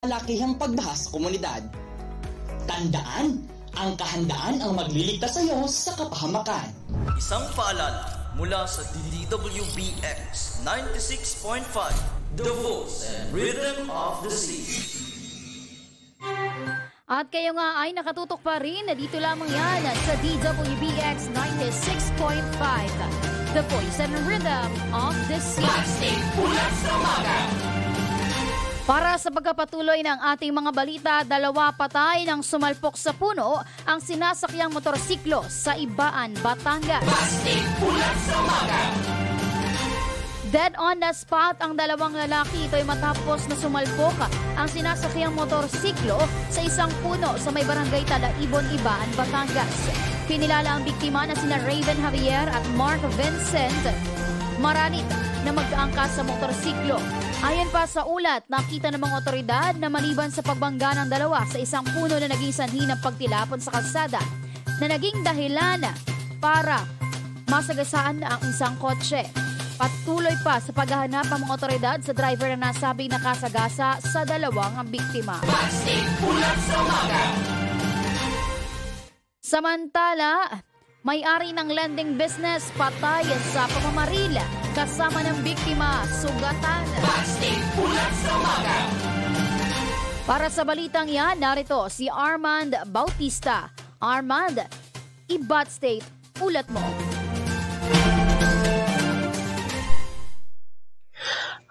malakihang pagbaha sa komunidad. Tandaan, ang kahandaan ang magliligtas sa iyo sa kapahamakan. Isang paalala mula sa DWBX 96.5, The Voice and Rhythm of the Sea. At kayo nga ay nakatutok pa rin na dito lamang yan sa DWBX 96.5, The Voice and Rhythm of the Sea. Plastic Ulat sa Umaga. Para sa pagkapatuloy ng ating mga balita, 2 patay nang sumalpok sa puno ang sinasakyang motorsiklo sa Ibaan, Batangas. Plastic Ulat sa Umaga. Dead on the spot ang 2 lalaki. Ito'y matapos na sumalpok ang sinasakyang motorsiklo sa isang puno sa may barangay Talaibon, Ibaan, Batangas. Kinilala ang biktima na sina Raven Javier at Mark Vincent Maranit na magkaangkas sa motorsiklo. Ayon pa sa ulat, nakita ng mga otoridad na maliban sa pagbangga ng 2 sa isang puno na naging sanhi ng pagtilapon sa kalsada na naging dahilan para masagasaan ang isang kotse. Patuloy pa sa paghahanap ang mga otoridad sa driver na nasabing nakasagasa sa 2 ang biktima. Plastic Ulat sa Umaga. Samantala, may-ari ng lending business patay sa pamamaril kasama ng biktima, sugatan. Plastic Ulat sa Umaga. Para sa balitang yan, narito si Armand Bautista. Armand, Ibat State, ulat mo.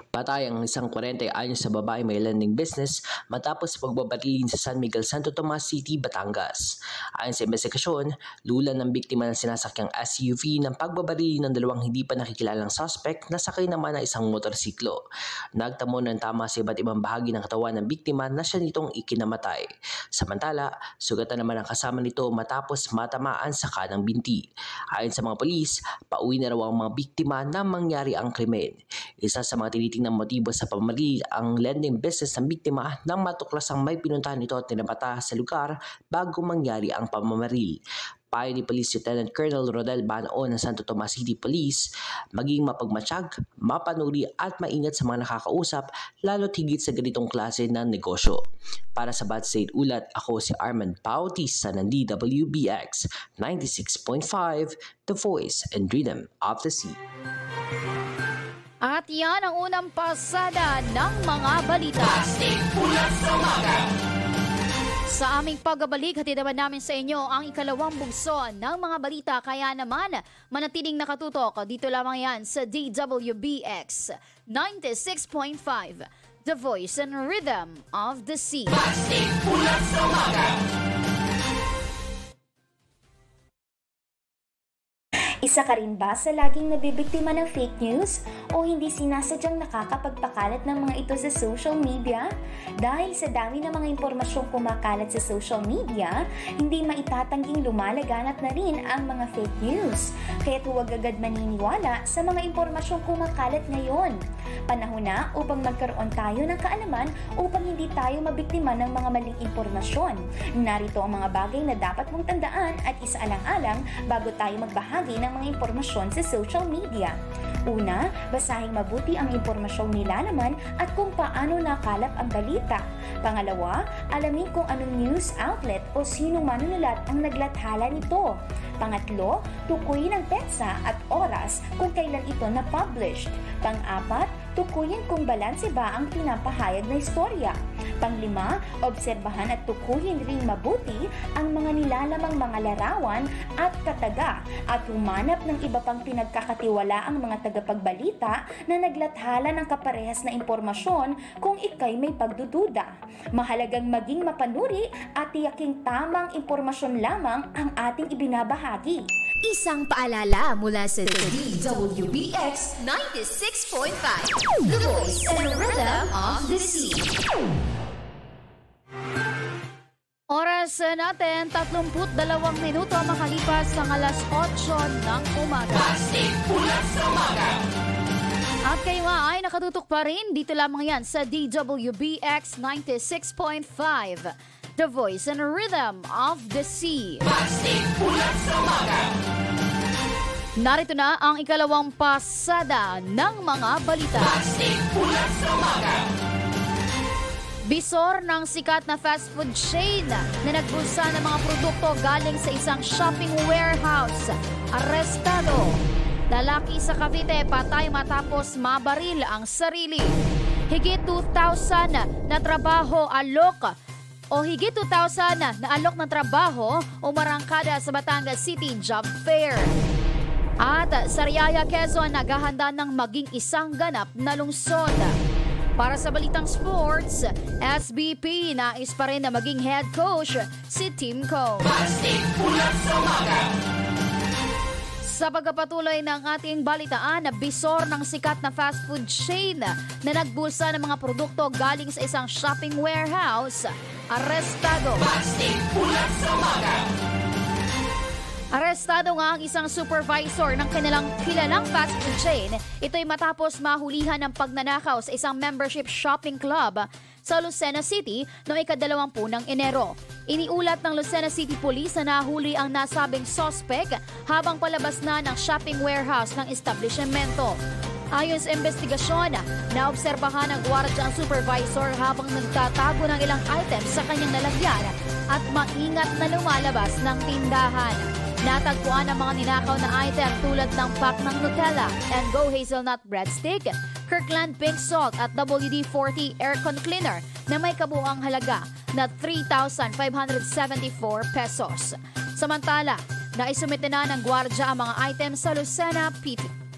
Patay ang isang 40 anyos sa babae may lending business matapos pagbabarilin sa San Miguel, Santo Tomas City, Batangas. Ayon sa investigasyon, lulan ng biktima ng sinasakyang SUV ng pagbabarili ng 2 hindi pa nakikilalang suspect na sakay naman ng isang motorsiklo. Nagtamo ng tama sa iba't ibang bahagi ng katawan ng biktima na siya nitong ikinamatay. Samantala, sugatan naman ang kasama nito matapos matamaan sa kanang binti. Ayon sa mga polis, pauwi na raw ang mga biktima na mangyari ang krimen. Isa sa mga tinitingnan ng motibo sa pamamaril ang lending business ng biktima nang matuklas ang may pinuntahan nito at tinapata sa lugar bago mangyari ang pamamaril. Payo ni Police Lieutenant Colonel Rodel Banao ng Santo Tomas City Police, maging mapagmatsyag, mapanuri at maingat sa mga nakakausap lalo't higit sa ganitong klase ng negosyo. Para sa Bad State Ulat, ako si Armand Bautista ng DWBX 96.5, The Voice and Rhythm of the Sea. At yan ang unang pasada ng mga balita. Plastic Ulat sa Umaga. Sa aming pagbabalik, hatid naman namin sa inyo ang ikalawang bugso ng mga balita. Kaya naman, manatiling nakatutok. Dito lamang yan sa DWBX 96.5, The Voice and Rhythm of the Sea. Plastic Ulat sa Umaga. Isa ka rin ba sa laging nabibiktima ng fake news o hindi sinasadyang nakakapagpakalat ng mga ito sa social media? Dahil sa dami ng mga impormasyong kumakalat sa social media, hindi maitatangging lumalaganap na rin ang mga fake news. Kaya't huwag agad maniniwala sa mga impormasyong kumakalat ngayon. Panahon na upang magkaroon tayo ng kaalaman upang hindi tayo mabiktima ng mga maling impormasyon. Narito ang mga bagay na dapat mong tandaan at isaalang-alang bago tayo magbahagi ng mga impormasyon sa social media. Una, basahin mabuti ang impormasyong nilalaman at kung paano nakalap ang balita. Pangalawa, alamin kung anong news outlet o sinong manunulat ang naglathala nito. Pangatlo, tukuyin ang petsa at oras kung kailan ito na-published. Pang-apat, tukuyin kung balanse ba ang pinapahayag na istorya. Pang-5, obserbahan at tukuyin ring mabuti ang mga nilalamang mga larawan at kataga at humanap ng iba pang pinagkakatiwalaang mga tagapagbalita na naglathala ng kaparehas na impormasyon kung ikay may pagdududa. Mahalagang maging mapanuri at tiyaking tamang impormasyon lamang ang ating ibinabahagi. Isang paalala mula sa DWBX 96.5, The Voice and Rhythm of the Sea. Oras natin, 32 minuto makalipas ng alas 8 ng umaga. Plastic Ulat sa Umaga. At kayo nga ay nakatutok pa rin, dito lamang yan sa DWBX 96.5, The Voice and Rhythm of the Sea. Plastic Ulat sa Umaga. Narito na ang ikalawang pasada ng mga balita. Plastic Ulat sa Umaga. Bisor ng sikat na fast food chain na nagbulsa ng mga produkto galing sa isang shopping warehouse. Arestado. Lalaki sa Cavite patay matapos mabaril ang sarili. Higit 2,000 na trabaho alok o higit 2,000 na alok ng trabaho o marangkada sa Batangas City Job Fair. At sa Riyaya, Quezon, naghahanda ng maging isang ganap na lungsod. Para sa Balitang Sports, SBP nais pa rin na maging head coach si Tim Cone. Plastic Ulat sa Umaga. Sa pagpapatuloy ng ating balitaan, bisor ng sikat na fast food chain na nagbulsa ng mga produkto galing sa isang shopping warehouse. Arestado. Plastic Ulat sa Umaga. Arestado nga ang isang supervisor ng kanilang kilalang fast food chain. Ito'y matapos mahulihan ng pagnanakaw sa isang membership shopping club sa Lucena City noong ika-20 ng Enero. Iniulat ng Lucena City Police na nahuli ang nasabing suspect habang palabas na ng shopping warehouse ng establishmento. Ayon sa investigasyon, naobserbahan ng gwardiya ang supervisor habang nagtatago ng ilang items sa kanyang lalagyan at maingat na lumalabas ng tindahan. Natagpuan ang mga ninakaw na item tulad ng pack ng Nutella and Go Hazelnut Breadstick, Kirkland Pink Salt at WD-40 Aircon Cleaner na may kabuuang halaga na 3,574 pesos. Samantala, naisumite na ng gwardiya ang mga items sa Lucena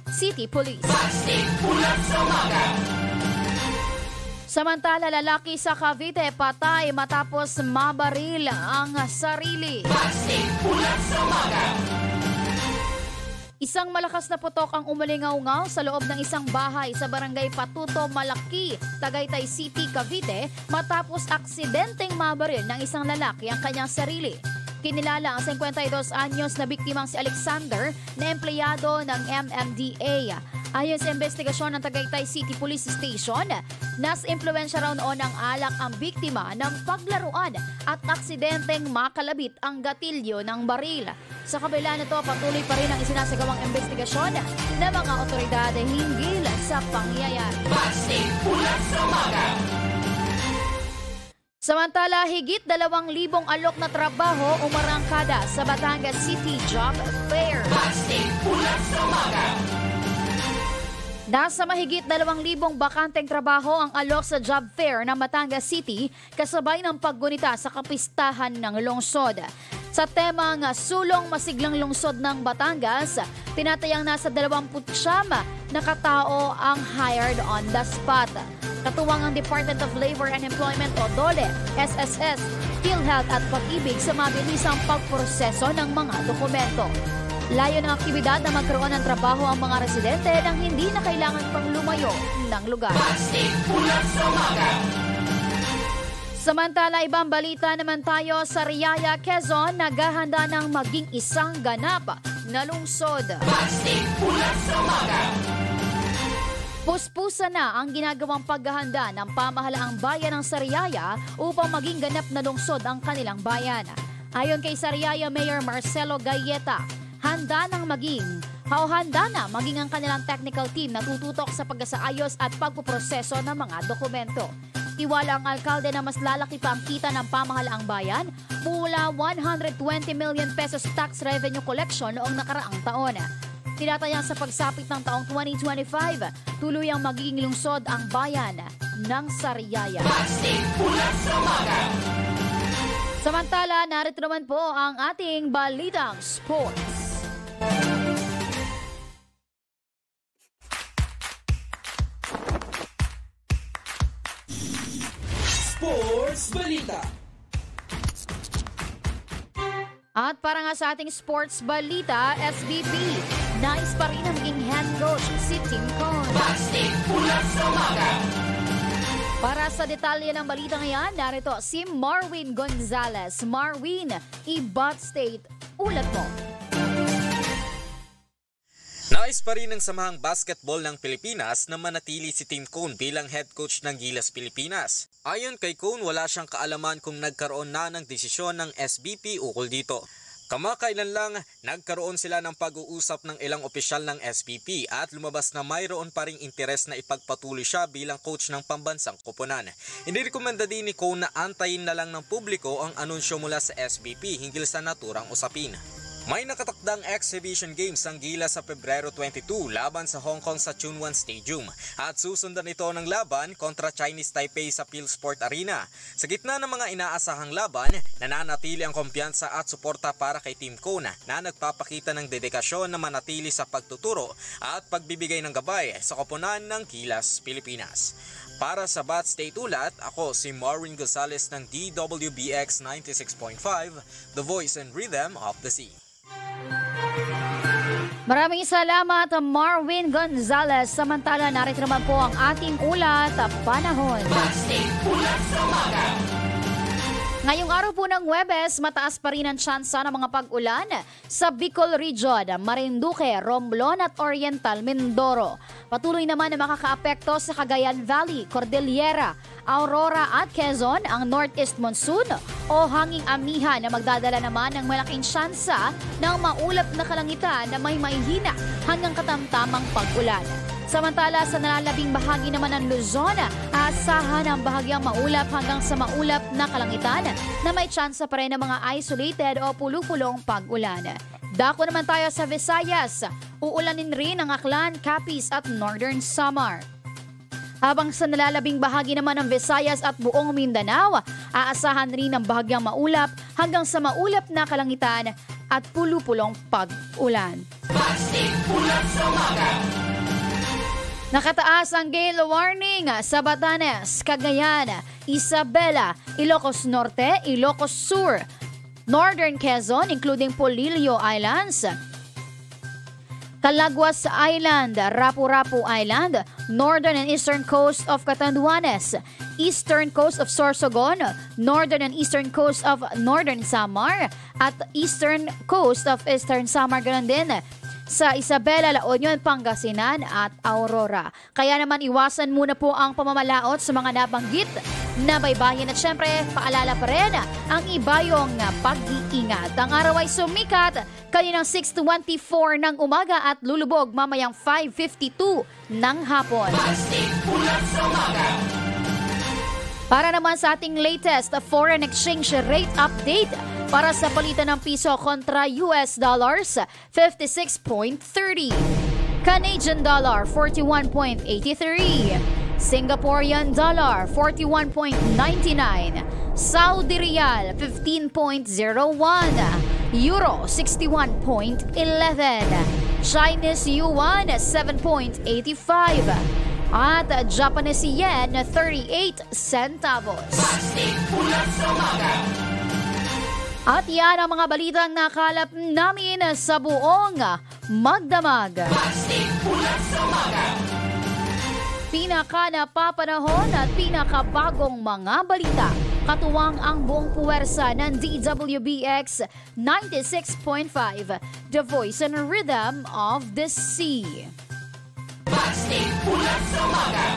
City Police. Plastic Ulat sa Umaga. Samantala, lalaki sa Cavite patay matapos mabaril ang sarili. Plastic Ulat sa Umaga. Isang malakas na putok ang umalingaw-ngaw sa loob ng isang bahay sa barangay Patuto, Malaki, Tagaytay City, Cavite matapos aksidenteng mabaril ng isang lalaki ang kanyang sarili. Kinilala ang 52 anyos na biktimang si Alexander na empleyado ng MMDA. Ayon sa investigasyon ng Tagaytay City Police Station, nas impluwensya raw noon ng alak ang biktima ng paglaruan at aksidenteng makalabit ang gatilyo ng baril. Sa kabila nito, patuloy pa rin ang isinasagawang investigasyon ng mga otoridad hinggil sa pangyayari. Plastic Ulat sa Umaga. Samantala, higit 2,000 alok na trabaho umarangkada sa Batangas City Job Fair. Plastic Ulat sa Umaga. Nasa mahigit 2,000 bakanteng trabaho ang alok sa Job Fair ng Batangas City kasabay ng paggunita sa kapistahan ng lungsod. Sa temang Sulong Masiglang Lungsod ng Batangas, tinatayang nasa 29 na katao ang hired on the spot. Katuwang ang Department of Labor and Employment o DOLE, SSS, PhilHealth at Pag-ibig sa mabilisang pagproseso ng mga dokumento. Layo ng aktibidad na magkaroon ng trabaho ang mga residente nang hindi na kailangan pang lumayo ng lugar. Plastic Ulat sa Umaga. Samantala, ibang balita naman tayo sa Riyaya, Quezon, naghahanda ng maging isang ganap na lungsod. Plastic Ulat sa Umaga. Puspusa na ang ginagawang paghahanda ng pamahalaang bayan ng Sariaya upang maging ganap na lungsod ang kanilang bayan. Ayon kay Sariaya Mayor Marcelo Gayeta, handa na maging ang kanilang technical team na tututok sa pagsaayos at pagpuproseso ng mga dokumento. Tiwala ang alkalde na mas lalaki pa ang kita ng pamahalaang bayan mula 120 million pesos tax revenue collection noong nakaraang taon. Tinatayang sa pagsapit ng taong 2025, tuluyang magiging lungsod ang bayan ng Sariaya. Plastic Ulat sa Umaga. Samantala, narito naman po ang ating Balitang Sports. Sports Balita. At para nga sa ating sports balita, SBP, nais pa rin ang maging head coach si Tim Cone. Plastic Ulat sa Umaga. Para sa detalye ng balita ngayon, narito si Marwin Gonzalez. Marwin, Ibat State, ulat mo. Nais pa rin ng Samahang Basketball ng Pilipinas na manatili si Tim Cone bilang head coach ng Gilas Pilipinas. Ayon kay Cone, wala siyang kaalaman kung nagkaroon na ng desisyon ng SBP ukol dito. Kamakailan lang, nagkaroon sila ng pag-uusap ng ilang opisyal ng SPP at lumabas na mayroon pa ring interes na ipagpatuloy siya bilang coach ng pambansang koponan. Inirekomenda din ni Cone na antayin na lang ng publiko ang anunsyo mula sa SPP hinggil sa naturang usapin. May nakatakdang exhibition games ang Gilas sa Pebrero 22 laban sa Hong Kong sa Chunwan Stadium at susundan ito ng laban kontra Chinese Taipei sa PhilSport Arena. Sa gitna ng mga inaasahang laban, nananatili ang kumpiyansa at suporta para kay Team Cone na nagpapakita ng dedikasyon na manatili sa pagtuturo at pagbibigay ng gabay sa koponan ng Gilas, Pilipinas. Para sa Bat State Ulat, ako si Marwin Gonzalez ng DWBX 96.5, The Voice and Rhythm of the Sea. Maraming salamat, Marwin Gonzalez. Samantala, narito naman po ang ating ulat, panahon. State Ulat sa Umaga. Ngayong araw po ng Huwebes, mataas pa rin ang tsansa ng mga pag-ulan sa Bicol Region, Marinduque, Romblon at Oriental Mindoro. Patuloy naman na makakaapekto sa Cagayan Valley, Cordillera, Aurora at Quezon ang Northeast Monsoon o hanging amihan na magdadala naman ng malaking tsansa ng maulap na kalangitan na may mahihina hanggang katamtamang pag-ulan. Samantala sa nalalabing bahagi naman ng Luzon, aasahan ang bahagyang maulap hanggang sa maulap na kalangitan na may tsansa pa rin ng mga isolated o pulupulong pag-ulan. Dako naman tayo sa Visayas, uulanin rin ang Aklan, Capiz at Northern Samar. Habang sa nalalabing bahagi naman ng Visayas at buong Mindanao, aasahan rin ang bahagyang maulap hanggang sa maulap na kalangitan at pulupulong pag-ulan. State Ulat sa Umaga. Nakataas ang gale warning sa Batanes, Cagayan, Isabela, Ilocos Norte, Ilocos Sur, Northern Quezon including Polillo Islands, Calaguas Island, Rapu-Rapu Island, Northern and Eastern Coast of Catanduanes, Eastern Coast of Sorsogon, Northern and Eastern Coast of Northern Samar, at Eastern Coast of Eastern Samar ganoon din sa Isabela, La Union, Pangasinan at Aurora. Kaya naman iwasan muna po ang pamamalaot sa mga nabanggit na baybayin at syempre paalala pa rin ang ibayong pag-iingat. Ang araw ay sumikat kaninang 6:24 ng umaga at lulubog mamayang 5:52 ng hapon. State Ulat sa Umaga. Para naman sa ating latest foreign exchange rate update, para sa palitan ng piso kontra US dollars, 56.30. Canadian dollar, 41.83. Singaporean dollar, 41.99. Saudi Riyal, 15.01. Euro, 61.11. Chinese Yuan, 7.85. At Japanese Yen, 38 centavos. State Ulat sa Umaga. At yan ang mga balitang nakalap namin sa buong magdamag. State Ulat sa Umaga. Pinaka-napapanahon at pinakabagong mga balita. Katuwang ang buong puwersa ng DWBX 96.5, The Voice and Rhythm of the Sea. State Ulat sa Umaga.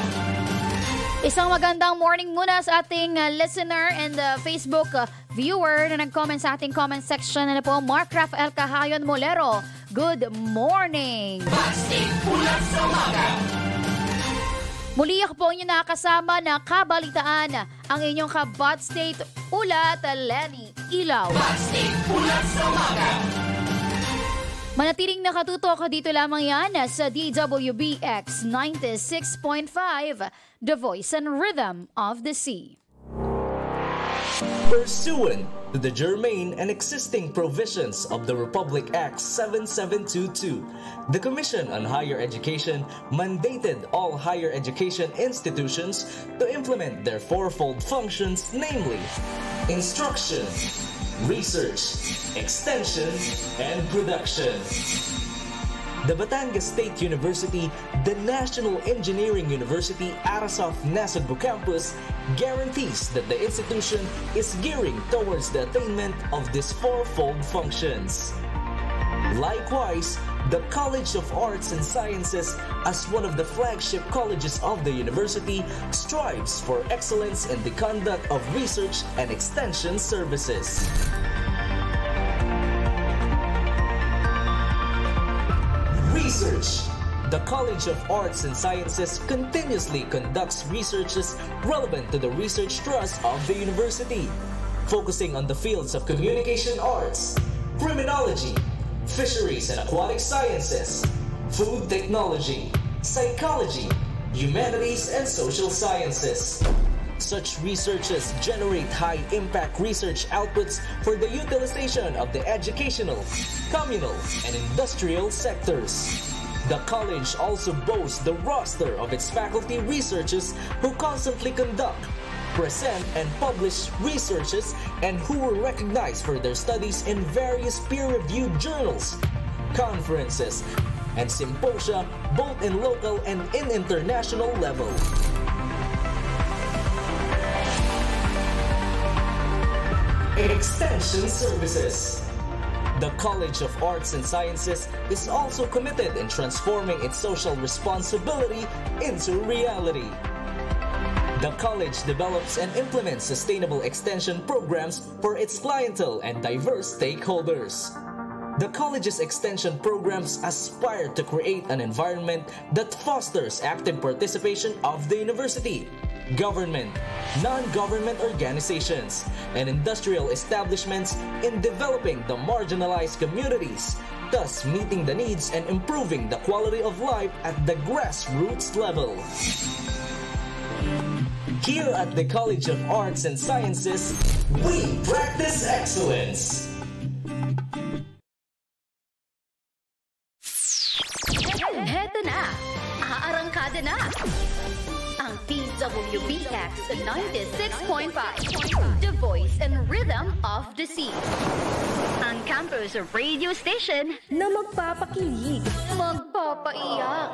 Isang magandang morning muna sa ating listener and Facebook viewer na nag-comment sa ating comment section na po, Mark Rafael Cahayon Molero. Good morning! State Ulat sa Umaga. Muli ako po inyong nakasama na kabalitaan ang inyong ka-Bat State Ulat, Lenny Ilaw. State Ulat sa Umaga. Manatiling nakatutok dito lamang yan sa DWBX 96.5, The Voice and Rhythm of the Sea. Pursuant to the germane and existing provisions of the Republic Act 7722, the Commission on Higher Education mandated all higher education institutions to implement their fourfold functions, namely instruction, research, extension, and production. The Batangas State University, the National Engineering University Arasof Nasugbu Campus, guarantees that the institution is gearing towards the attainment of these fourfold functions. Likewise, the College of Arts and Sciences, as one of the flagship colleges of the university, strives for excellence in the conduct of research and extension services. Research. The College of Arts and Sciences continuously conducts researches relevant to the research thrust of the university, focusing on the fields of communication arts, criminology, fisheries and aquatic sciences, food technology, psychology, humanities and social sciences. Such researches generate high-impact research outputs for the utilization of the educational, communal, and industrial sectors. The college also boasts the roster of its faculty researchers who constantly conduct, present, and publish researches and who were recognized for their studies in various peer-reviewed journals, conferences, and symposia both in local and in international level. Extension Services. The College of Arts and Sciences is also committed in transforming its social responsibility into reality. The college develops and implements sustainable extension programs for its clientele and diverse stakeholders. The college's extension programs aspire to create an environment that fosters active participation of the university, government, non-government organizations, and industrial establishments in developing the marginalized communities, thus meeting the needs and improving the quality of life at the grassroots level. Here at the College of Arts and Sciences, we practice excellence. Heto na! Aarangkada na! Ang DWBX 96.5, the voice and rhythm of the sea. Ang campus radio station na magpapakilig, magpapaiyak.